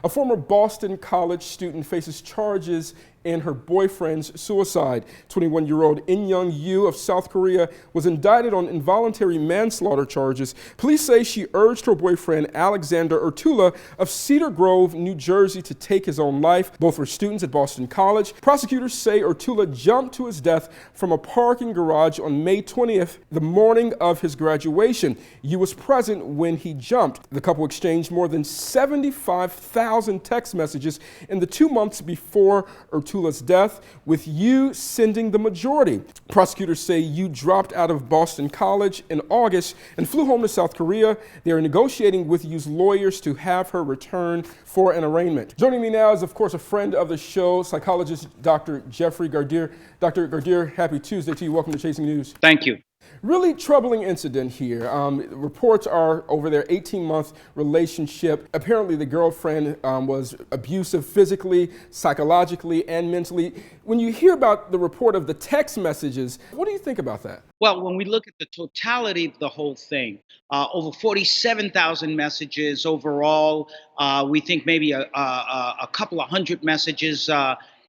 A former Boston College student faces charges in her boyfriend's suicide. 21-year-old In Young Yu of South Korea was indicted on involuntary manslaughter charges. Police say she urged her boyfriend Alexander Urtula of Cedar Grove, New Jersey, to take his own life. Both were students at Boston College. Prosecutors say Urtula jumped to his death from a parking garage on May 20th, the morning of his graduation. Yu was present when he jumped. The couple exchanged more than 75,000 text messages in the 2 months before Urtula's death, with Yu sending the majority. Prosecutors say Yu dropped out of Boston College in August and flew home to South Korea. They are negotiating with Yu's lawyers to have her return for an arraignment. Joining me now is, of course, a friend of the show, psychologist Dr. Jeffrey Gardier. Dr. Gardier, happy Tuesday to you. Welcome to Chasing News. Thank you. Really troubling incident here. Reports are over their 18-month relationship. Apparently the girlfriend was abusive physically, psychologically, and mentally. When you hear about the report of the text messages, what do you think about that? Well, when we look at the totality of the whole thing, over 47,000 messages overall, we think maybe a couple of hundred messages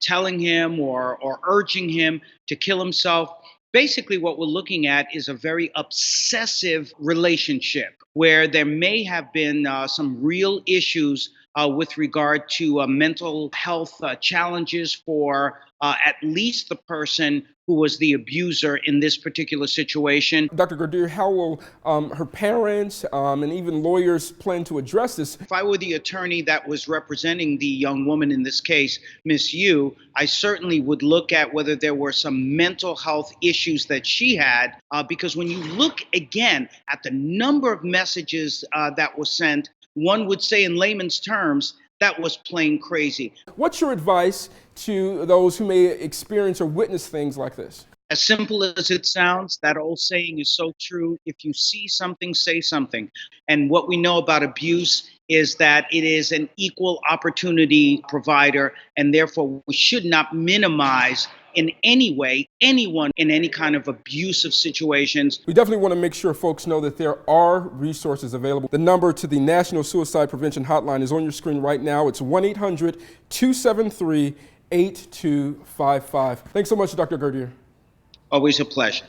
telling him or urging him to kill himself. Basically, what we're looking at is a very obsessive relationship where there may have been some real issues with regard to mental health challenges for at least the person who was the abuser in this particular situation. Dr. Gardier, how will her parents and even lawyers plan to address this? If I were the attorney that was representing the young woman in this case, Miss Yu, I certainly would look at whether there were some mental health issues that she had, because when you look again at the number of messages that were sent, one would say in layman's terms, that was plain crazy. What's your advice to those who may experience or witness things like this? As simple as it sounds, that old saying is so true. If you see something, say something. And what we know about abuse is that it is an equal opportunity provider, and therefore we should not minimize in any way anyone in any kind of abusive situations. We definitely want to make sure folks know that there are resources available. The number to the National Suicide Prevention Hotline is on your screen right now. It's 1-800-273-8255. Thanks so much, Dr. Gardier. Always a pleasure.